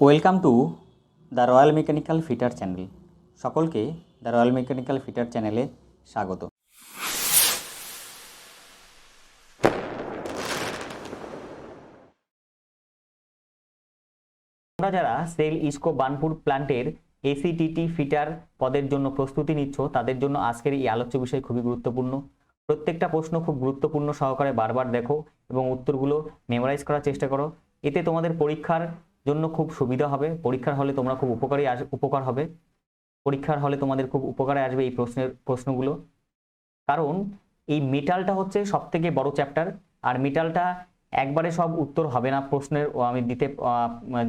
Welcome to the royal mechanical fitter channel. সকলকে the royal mechanical fitter চ্যানেলে স্বাগত। তোমরা যারা সেল ইস্কো বার্নপুর প্ল্যান্টের এসিটিটি ফিটার পদের জন্য প্রস্তুতি নিচ্ছ, তাদের জন্য আজকের এই আলোচ্য বিষয় খুবই গুরুত্বপূর্ণ। প্রত্যেকটা প্রশ্ন খুব গুরুত্বপূর্ণ সহকারে বারবার দেখো এবং উত্তরগুলো মেমোরাইজ করার চেষ্টা করো। এতে তোমাদের পরীক্ষার জন্য খুব সুবিধা হবে। পরীক্ষার হলে তোমরা খুব উপকার হবে। পরীক্ষার হলে তোমাদের খুব উপকারে আসবে এই প্রশ্নগুলো। কারণ এই মেটালটা হচ্ছে সব থেকে বড় চ্যাপ্টার, আর মেটালটা একবারে সব উত্তর হবে না প্রশ্নের, আমি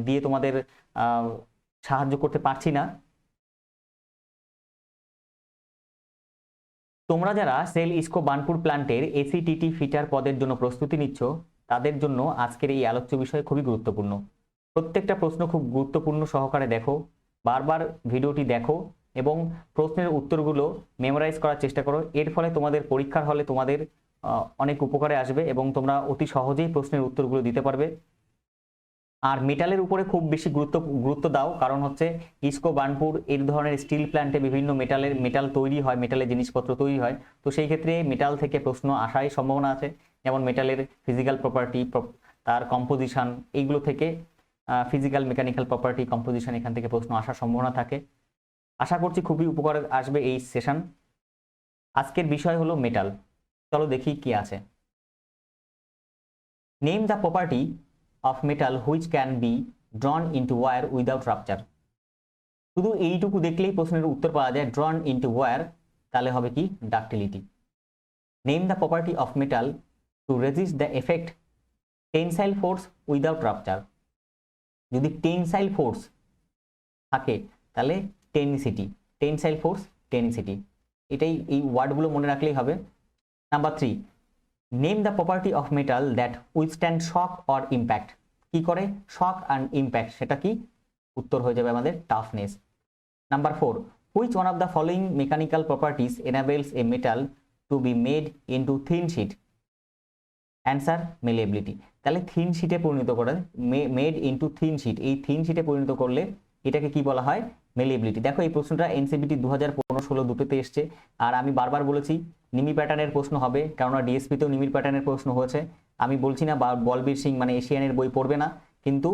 দিয়ে তোমাদের সাহায্য করতে পারছি না। তোমরা যারা সেল ইস্কো বার্নপুর প্ল্যান্টের এসিটিটি ফিটার পদের জন্য প্রস্তুতি নিচ্ছ, তাদের জন্য আজকের এই আলোচ্য বিষয় খুবই গুরুত্বপূর্ণ। প্রত্যেকটা প্রশ্ন খুব গুরুত্বপূর্ণ সহকারে দেখো, বারবার ভিডিওটি দেখো এবং প্রশ্নের উত্তরগুলো মেমোরাইজ করার চেষ্টা করো। এর ফলে তোমাদের পরীক্ষার হলে তোমাদের অনেক উপকারে আসবে এবং তোমরা অতি সহজেই প্রশ্নের উত্তরগুলো দিতে পারবে। আর মেটালের উপরে খুব বেশি গুরুত্ব দাও, কারণ হচ্ছে ইস্কো বার্নপুর এই ধরনের স্টিল প্ল্যান্টে বিভিন্ন মেটাল তৈরি হয়, মেটালের জিনিসপত্র তৈরি হয়। তো সেই ক্ষেত্রে মেটাল থেকে প্রশ্ন আসারই সম্ভাবনা আছে, যেমন মেটালের ফিজিক্যাল প্রপার্টি, তার কম্পোজিশন, এইগুলো থেকে ফিজিক্যাল মেকানিক্যাল প্রপার্টি, কম্পোজিশন, এখান থেকে প্রশ্ন আসার সম্ভাবনা থাকে। আশা করছি খুবই উপকারে আসবে এই সেশন। আজকের বিষয় হলো মেটাল। চলো দেখি কি আছে। Name the property of metal which can be drawn into wire without rupture। শুধু এইটুকু দেখলেই প্রশ্নের উত্তর পাওয়া যায়, drawn into wire, তাহলে হবে কি ductility. Name the property of metal to resist the effect tensile force without rupture। যদি টেনসাইল ফোর্স থাকে তাহলে টেনিসিটি, টেনসাইল ফোর্স টেনিসিটি, এটাই এই ওয়ার্ডগুলো মনে রাখলেই হবে। Number 3, name the property of metal that withstand shock or impact. কি করে শক অ্যান্ড ইম্প্যাক্ট, সেটা কি? উত্তর হয়ে যাবে আমাদের toughness. Number 4, which one of the following mechanical properties enables a metal to be made into thin sheet. Answer malleability. তাহলে thin শিটে পরিণত করে, মেড ইনটু থিন শিট, এই থিন শিটে পরিণত করলে এটাকে কি বলা হয়? মেলেবিলিটি। দেখো এই প্রশ্নটা এনসিবিটি 2015-16 দুটোতে এসছে, আর আমি বারবার বলেছি নিমি প্যাটার্নের প্রশ্ন হবে, কেননা ডিএসপিতেও নিমির প্যাটার্নের প্রশ্ন হয়েছে। আমি বলছি না বলবীর সিং মানে এশিয়ানের বই পড়বে না, কিন্তু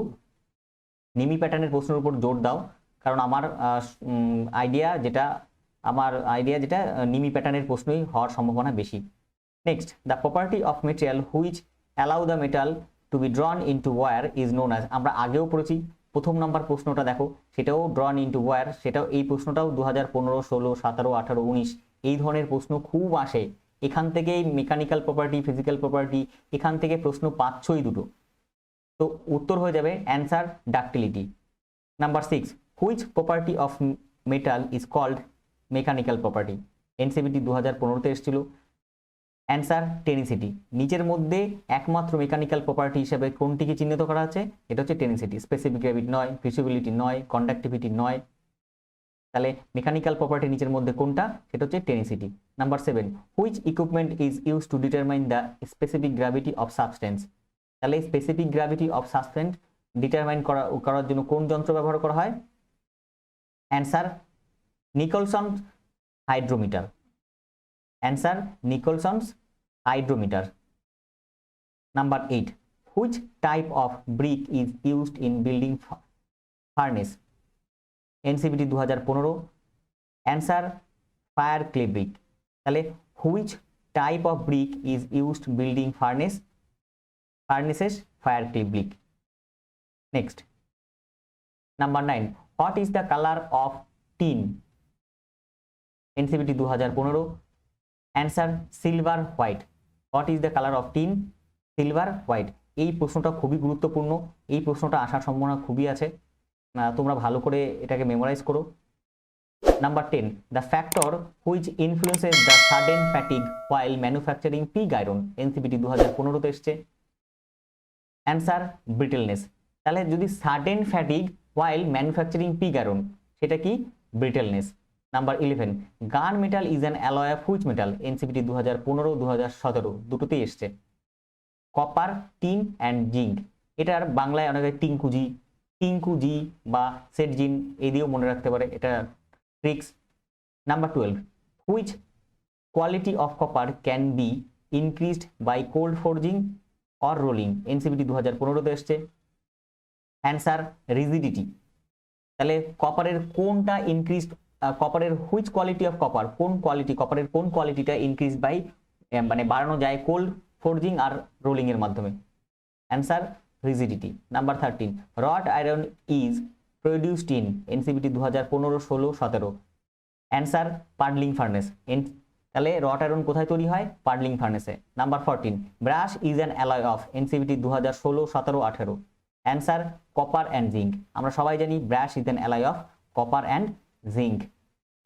নিমি প্যাটার্নের প্রশ্নের উপর জোর দাও, কারণ আমার আইডিয়া যেটা নিমি প্যাটার্নের প্রশ্নই হওয়ার সম্ভাবনা বেশি। Next, the property of material which allow the metal to be drawn into wire is known as. আমরা আগেও পড়েছি, প্রথম নাম্বার প্রশ্নটা দেখো, সেটাও ড্রন ইনটু ওয়্যার, সেটাও এই প্রশ্নটাও 2015, 16, 17, 18, 19 এই ধরনের প্রশ্ন খুব আসে। এখান থেকেই মেকানিক্যাল প্রপার্টি, ফিজিক্যাল প্রপার্টি, এখান থেকে প্রশ্ন পাচ্ছই দুটো। তো উত্তর হয়ে যাবে answer ductility. Number 6, which property of metal is called mechanical property. NCVT 2015-তে এসেছিল। Answer tenacity. নিচের মধ্যে একমাত্র মেকানিক্যাল প্রপার্টি হিসেবে কোনটিকে চিহ্নিত করা আছে? এটা হচ্ছে টেনিসিটি। স্পেসিফিক গ্র্যাভিটি নয়, ফিজিবিলিটি নয়, কন্ডাক্টিভিটি নয়। তাহলে মেকানিক্যাল প্রপার্টি নিচের মধ্যে কোনটা? সেটা হচ্ছে tenacity. Number 7, which equipment is use to determine the specific gravity of substance. তাহলে specific gravity of substance determine করার জন্য কোন যন্ত্র ব্যবহার করা হয়? Answer Nicholson hydrometer. Answer Nicholson's hydrometer. Number 8, which type of brick is used in building furnace. NCVT 2015। Answer fire clay brick. তাহলে which type of brick is used building ফার্নেসেস fire clay brick. Next, number 9, what is the colour of tin. NCVT 2015। Answer silver white. What is the colour of tin? Silver white. এই প্রশ্নটা খুবই গুরুত্বপূর্ণ, এই প্রশ্নটা আসার সম্ভাবনা খুবই আছে, তোমরা ভালো করে এটাকে মেমোরাইজ করো। Number 10, the factor which influences the sudden fatigue while manufacturing pig iron. NCVT 2015-তে এসছে। Answer brittleness. তাহলে যদি sudden fatigue while manufacturing pig iron, সেটা কি? Brittleness. Number 11, gun metal is an alloy of which metal. NCVT 2015, 2017 দুটোতেই এসছে। Copper, tin and zinc. এটার বাংলায় অনেকে টিঙ্কুজি টিঙ্কু জি বা সেট জিন এই দিয়েও মনে রাখতে পারে, এটা tricks. Number 12, which quality of copper can be increased by cold forging or rolling? NCVT 2015-তে এসছে। Answer rigidity. তাহলে কপারের কোনটা ইনক্রিজ, কপারের হুইচ কোয়ালিটি অফ কপার, কোন কোয়ালিটি, কপারের কোন কোয়ালিটিটা ইনক্রিজ বাই মানে বাড়ানো যায় কোল্ড ফোর্জিং আর রোলিং এর মাধ্যমে? Answer rigidity. Number 13, wrought iron is produced in NCVT 2015, 16, 17। Answer puddling furnace. তাহলে রড আয়রন কোথায় তৈরি হয়? পার্ডলিং ফার্নেসে। Number 14, brass is an alloy of NCVT 2016, 17, 18। Answer copper and zinc. আমরা সবাই জানি brass is an alloy of copper and zinc.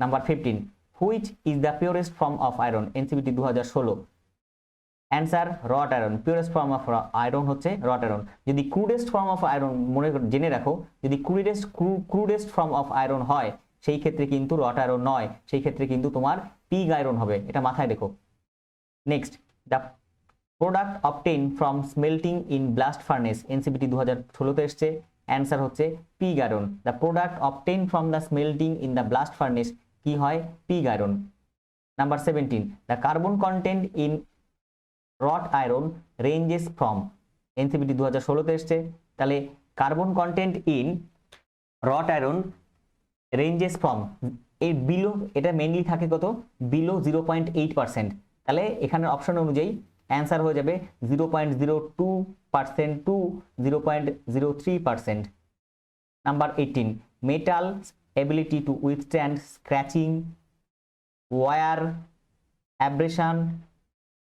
Number 15, which is the purest form of iron NCVT 2016? Answer wrought iron. Purest form of iron হচ্ছে rod iron. যদি ক্রুডেস্ট form of iron জেনে রাখো, যদি ক্রুডেস্ট form of iron হয় সেই ক্ষেত্রে কিন্তু rod iron নয়, সেই ক্ষেত্রে কিন্তু তোমার পিগ আয়রন হবে, এটা মাথায় রেখো। Next, the product obtain from smelting in blast furnace NCVT 2016-তে এসছে। অ্যান্সার হচ্ছে pig iron. The product obtain from the smelting in the blast furnace কি হয়? Pig iron. Number 17, the carbon content in wrought iron ranges from NCVT 2016-তে এসছে। তাহলে carbon content in wrought iron ranges from এই below, এটা mainly থাকে কত? Below 0.8%। তাহলে এখানে অপশন অনুযায়ী অ্যান্সার হয়ে যাবে 0.02% to 0.03%। Number 18, metal ability to withstand scratching, wear abrasion,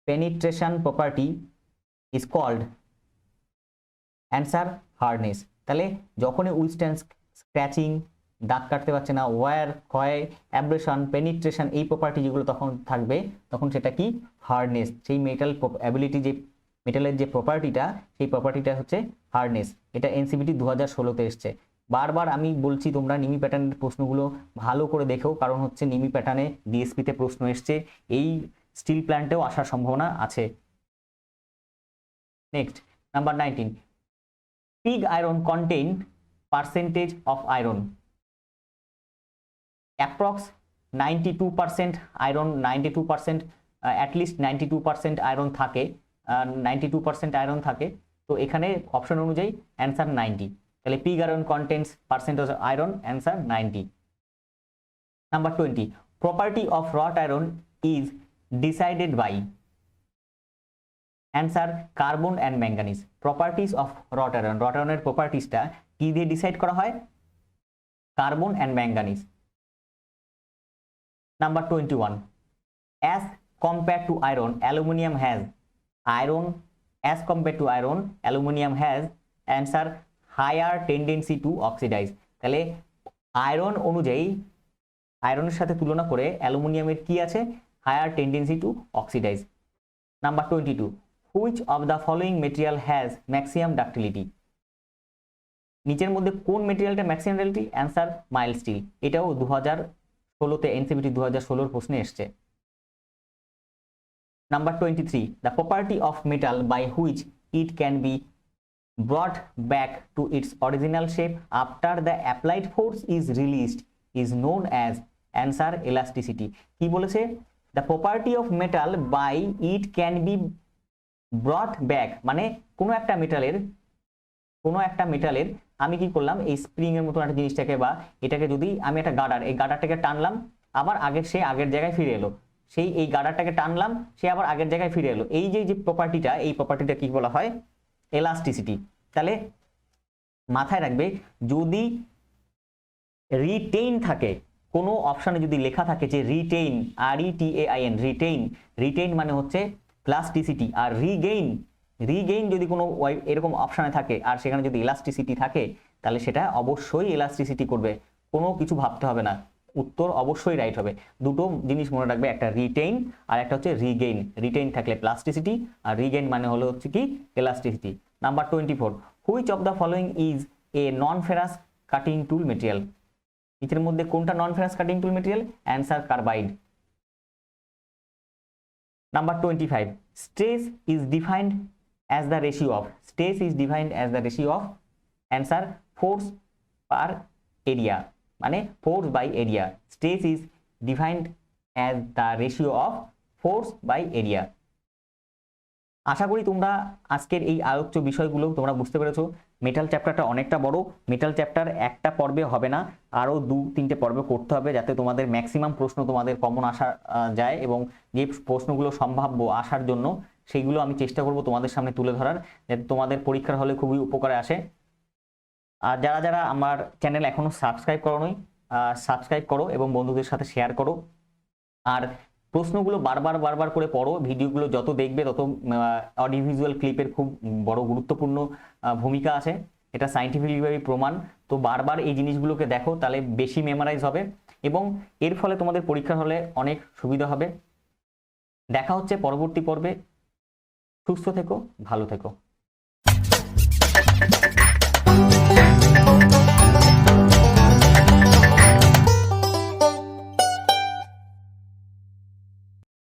penetration property is called? Answer hardness. তাহলে যখনই উইথস্ট্যান্ড স্ক্র্যাচিং, দাগ কাটতে পারছে না, ওয়্যার, ক্ষয়, অ্যাব্রেশন, পেনিট্রেশন, এই প্রপার্টি যেগুলো তখন থাকবে তখন সেটা কি? হার্ডনেস। সেই মেটাল অ্যাবিলিটি, যে মেটালের যে প্রপার্টিটা, সেই প্রপার্টিটা হচ্ছে হার্ডনেস। এটা এনসিবিটি 2016-তে এসছে। বারবার আমি বলছি তোমরা নিমি প্যাটার্নের প্রশ্নগুলো ভালো করে দেখো, কারণ হচ্ছে নিমি প্যাটার্নে ডিএসপিতে প্রশ্ন এসছে, এই স্টিল প্ল্যান্টেও আসার সম্ভাবনা আছে। Next, number 19, pig iron contain percentage of iron? Approx 92% iron, 92%, at least 92% iron থাকে, 92% আয়রন থাকে। তো এখানে অপশন অনুযায়ী অ্যান্সার 90। তাহলে pig iron contains percentage of iron, answer 90। Number 20, property of wrought iron is decided by? Answer carbon and manganese. Properties of wrought iron, wrought আয়রনের প্রপার্টিজটা কি দিয়ে ডিসাইড করা হয়? Carbon and manganese. Number 21, as compare to iron aluminium has? Iron as compare to iron aluminium has, answer higher tendency to oxidise. তাহলে iron অনুযায়ী, আয়রনের সাথে তুলনা করে অ্যালুমিনিয়ামের কি আছে? Higher tendency to oxidize. Number 22, which of the following material has maximum ductility? নিচের মধ্যে কোন মেটেরিয়ালটা maximum ductility? Answer mild steel. এটাও 2016-তে এনসিবিটি 2016 প্রশ্নে এসছে। Number 23, the property of metal by which it can be brought back to its original shape after the applied force is released is known as? answer elasticity। কি বলেছে? the property of metal by it can be brought back, মানে কোনো একটা মেটালের আমি কি করলাম, এই স্প্রিং এর মতো একটা জিনিসটাকে বা এটাকে যদি আমি একটা গার্ডার, এই গার্ডারটাকে টানলাম, আবার আগের জায়গায় ফিরে এলো, সেই এই গার্ডারটাকে টানলাম, সে আবার আগের জায়গায় ফিরে এলো, এই যে প্রপার্টিটা, এই প্রপার্টিটা কি বলা হয়? এলাস্টিসিটি। তাহলে মাথায় রাখবে, যদি রিটেইন থাকে, কোনো অপশনে যদি লেখা থাকে যে রিটেইন, RETAIN, রিটেইন মানে হচ্ছে প্লাস্টিসিটি, আর রিগেইন যদি কোনো এরকম অপশনে থাকে আর সেখানে যদি ইলাস্টিসিটি থাকে, তাহলে সেটা অবশ্যই ইলাস্টিসিটি করবে, কোনো কিছু ভাবতে হবে না, উত্তর অবশ্যই রাইট হবে। দুটো জিনিস মনে রাখবে, একটা রিটেইন আর একটা হচ্ছে রিগেইন। রিটেইন থাকলে প্লাস্টিসিটি আর রিগেইন মানে হলো হচ্ছে কি? Elasticity. Number 24, which of the following is a non ferrous cutting tool material? নিচের মধ্যে কোনটা non ferrous cutting tool material? Answer carbide. Number 25, stress is defined as the ratio of? stress is defined as the ratio of? answer force per area, মানে force by area. Stress is defined as the ratio of force by area. আশা করি তোমরা আজকের এই আলোচ্য বিষয়গুলো তোমরা বুঝতে পেরেছো। মেটাল চ্যাপ্টারটা অনেকটা বড়, মেটাল চ্যাপ্টার একটা পর্বে হবে না, আরও 2-3টে পর্বে করতে হবে, যাতে তোমাদের ম্যাক্সিমাম প্রশ্ন তোমাদের কমন আসা যায়, এবং যে প্রশ্নগুলো সম্ভাব্য আসার জন্য সেইগুলো আমি চেষ্টা করব তোমাদের সামনে তুলে ধরার, যাতে তোমাদের পরীক্ষার হলে খুবই উপকারে আসে। আর যারা যারা আমার চ্যানেল এখনো সাবস্ক্রাইব করোনি, সাবস্ক্রাইব করো এবং বন্ধুদের সাথে শেয়ার করো। আর প্রশ্নগুলো বারবার করে পড়ো, ভিডিওগুলো যত দেখবে তত অডিও ভিজুয়াল ক্লিপের খুব বড় গুরুত্বপূর্ণ ভূমিকা আছে, এটা সাইন্টিফিকভাবে প্রমাণ। তো বারবার এই জিনিসগুলোকে দেখো, তাহলে বেশি মেমোরাইজ হবে এবং এর ফলে তোমাদের পরীক্ষা হলে অনেক সুবিধা হবে। দেখা হচ্ছে পরবর্তী পর্বে। সুস্থ থেকো, ভালো থেকো।